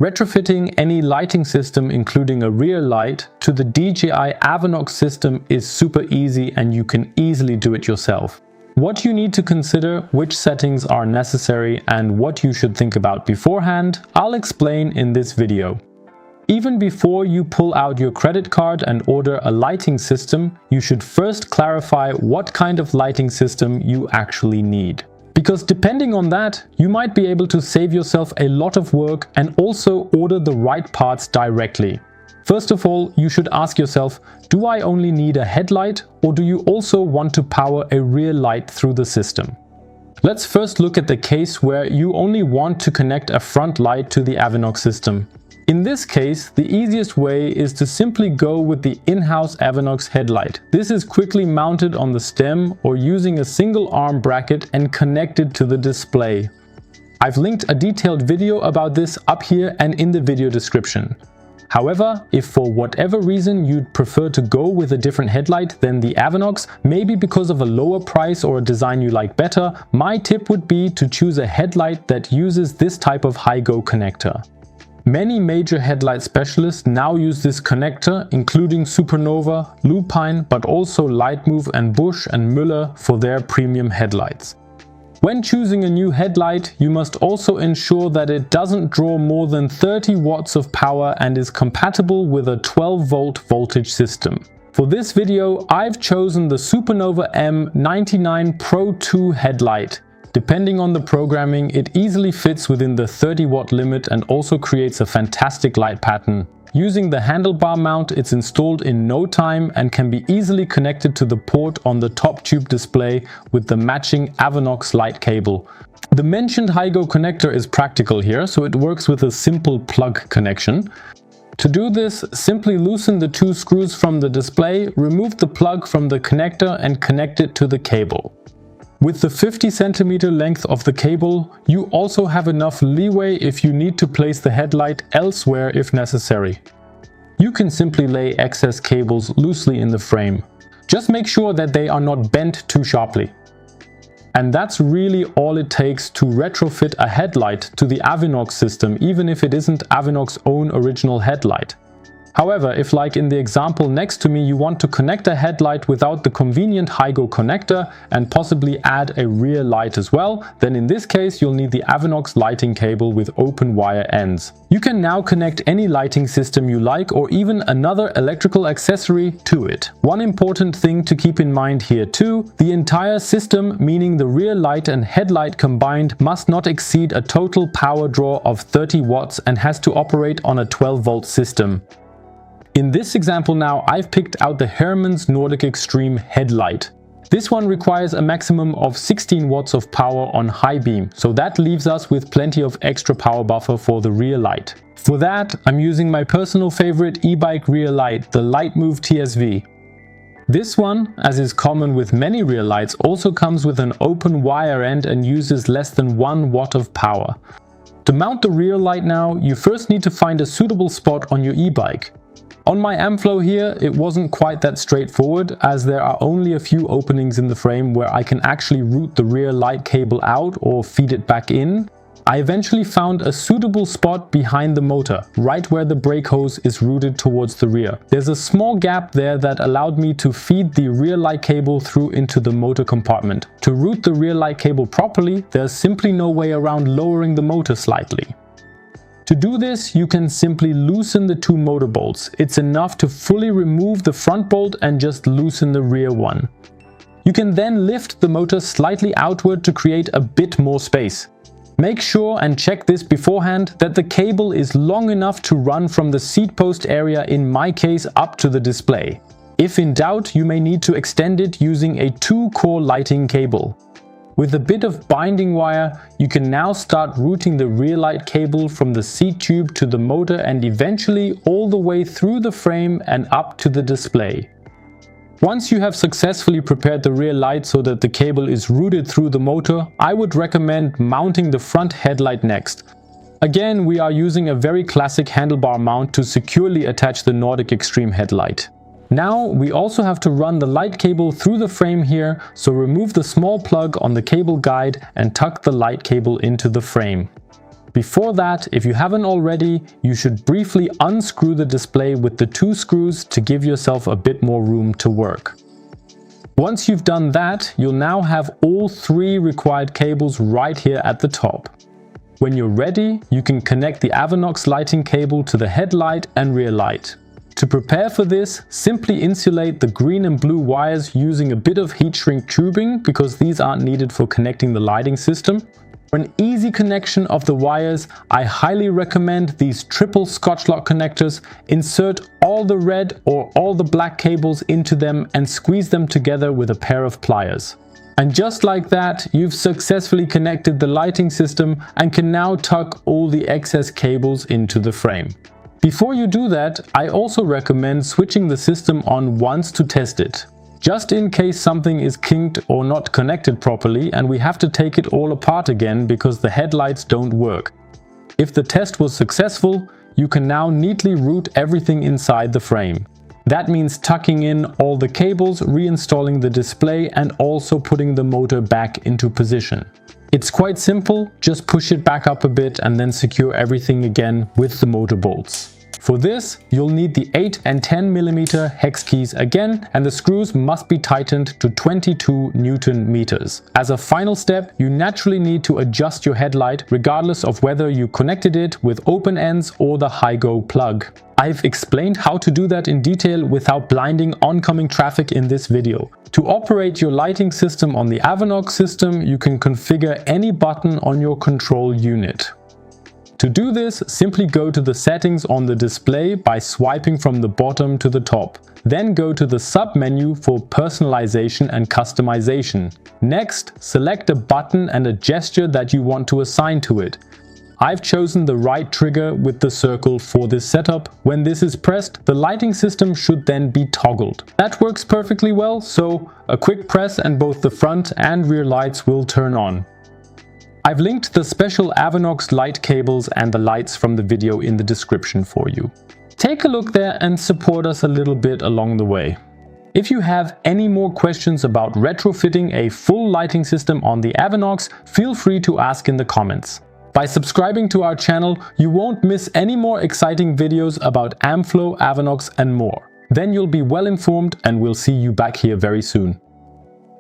Retrofitting any lighting system, including a rear light, to the DJI Avinox system is super easy and you can easily do it yourself. What you need to consider, which settings are necessary, and what you should think about beforehand, I'll explain in this video. Even before you pull out your credit card and order a lighting system, you should first clarify what kind of lighting system you actually need. Because depending on that, you might be able to save yourself a lot of work and also order the right parts directly. First of all, you should ask yourself, do I only need a headlight, or do you also want to power a rear light through the system? Let's first look at the case where you only want to connect a front light to the Avinox system. In this case, the easiest way is to simply go with the in-house Avinox headlight. This is quickly mounted on the stem or using a single arm bracket and connected to the display. I've linked a detailed video about this up here and in the video description. However, if for whatever reason you'd prefer to go with a different headlight than the Avinox, maybe because of a lower price or a design you like better, my tip would be to choose a headlight that uses this type of HIGO connector. Many major headlight specialists now use this connector, including Supernova, Lupine, but also Lightmove and Busch and Müller for their premium headlights. When choosing a new headlight, you must also ensure that it doesn't draw more than 30 watts of power and is compatible with a 12-volt voltage system. For this video, I've chosen the Supernova M99 Pro 2 headlight. Depending on the programming, it easily fits within the 30-watt limit and also creates a fantastic light pattern. Using the handlebar mount, it's installed in no time and can be easily connected to the port on the top tube display with the matching Avinox light cable. The mentioned HIGO connector is practical here, so it works with a simple plug connection. To do this, simply loosen the two screws from the display, remove the plug from the connector and connect it to the cable. With the 50 centimeter length of the cable, you also have enough leeway if you need to place the headlight elsewhere if necessary. You can simply lay excess cables loosely in the frame. Just make sure that they are not bent too sharply. And that's really all it takes to retrofit a headlight to the Avinox system, even if it isn't Avinox's own original headlight. However, if like in the example next to me you want to connect a headlight without the convenient HIGO connector and possibly add a rear light as well, then in this case you'll need the Avinox lighting cable with open wire ends. You can now connect any lighting system you like or even another electrical accessory to it. One important thing to keep in mind here too, the entire system, meaning the rear light and headlight combined, must not exceed a total power draw of 30 watts and has to operate on a 12-volt system. In this example now, I've picked out the Hermann's Nordic Extreme headlight. This one requires a maximum of 16 watts of power on high beam, so that leaves us with plenty of extra power buffer for the rear light. For that, I'm using my personal favorite e-bike rear light, the Lightmove TSV. This one, as is common with many rear lights, also comes with an open wire end and uses less than 1 watt of power. To mount the rear light now, you first need to find a suitable spot on your e-bike. On my Amflow here, it wasn't quite that straightforward, as there are only a few openings in the frame where I can actually route the rear light cable out or feed it back in. I eventually found a suitable spot behind the motor, right where the brake hose is routed towards the rear. There's a small gap there that allowed me to feed the rear light cable through into the motor compartment. To route the rear light cable properly, there's simply no way around lowering the motor slightly. To do this, you can simply loosen the two motor bolts. It's enough to fully remove the front bolt and just loosen the rear one. You can then lift the motor slightly outward to create a bit more space. Make sure and check this beforehand that the cable is long enough to run from the seat post area, in my case up to the display. If in doubt, you may need to extend it using a 2-core lighting cable. With a bit of binding wire, you can now start routing the rear light cable from the seat tube to the motor and eventually all the way through the frame and up to the display. Once you have successfully prepared the rear light so that the cable is routed through the motor, I would recommend mounting the front headlight next. Again, we are using a very classic handlebar mount to securely attach the Nordic Extreme headlight. Now we also have to run the light cable through the frame here, so remove the small plug on the cable guide and tuck the light cable into the frame. Before that, if you haven't already, you should briefly unscrew the display with the 2 screws to give yourself a bit more room to work. Once you've done that, you'll now have all 3 required cables right here at the top. When you're ready, you can connect the Avinox lighting cable to the headlight and rear light. To prepare for this, simply insulate the green and blue wires using a bit of heat shrink tubing, because these aren't needed for connecting the lighting system. For an easy connection of the wires, I highly recommend these triple Scotch lock connectors. Insert all the red or all the black cables into them and squeeze them together with a pair of pliers. And just like that, you've successfully connected the lighting system and can now tuck all the excess cables into the frame. Before you do that, I also recommend switching the system on once to test it. Just in case something is kinked or not connected properly and we have to take it all apart again because the headlights don't work. If the test was successful, you can now neatly route everything inside the frame. That means tucking in all the cables, reinstalling the display and also putting the motor back into position. It's quite simple, just push it back up a bit and then secure everything again with the motor bolts. For this, you'll need the 8 and 10mm hex keys again, and the screws must be tightened to 22 Newton meters. As a final step, you naturally need to adjust your headlight regardless of whether you connected it with open ends or the HIGO plug. I've explained how to do that in detail without blinding oncoming traffic in this video. To operate your lighting system on the Avinox system, you can configure any button on your control unit. To do this, simply go to the settings on the display by swiping from the bottom to the top. Then go to the sub-menu for personalization and customization. Next, select a button and a gesture that you want to assign to it. I've chosen the right trigger with the circle for this setup. When this is pressed, the lighting system should then be toggled. That works perfectly well, so a quick press and both the front and rear lights will turn on. I've linked the special Avinox light cables and the lights from the video in the description for you. Take a look there and support us a little bit along the way. If you have any more questions about retrofitting a full lighting system on the Avinox, feel free to ask in the comments. By subscribing to our channel, you won't miss any more exciting videos about Ampflow, Avinox and more. Then you'll be well informed and we'll see you back here very soon.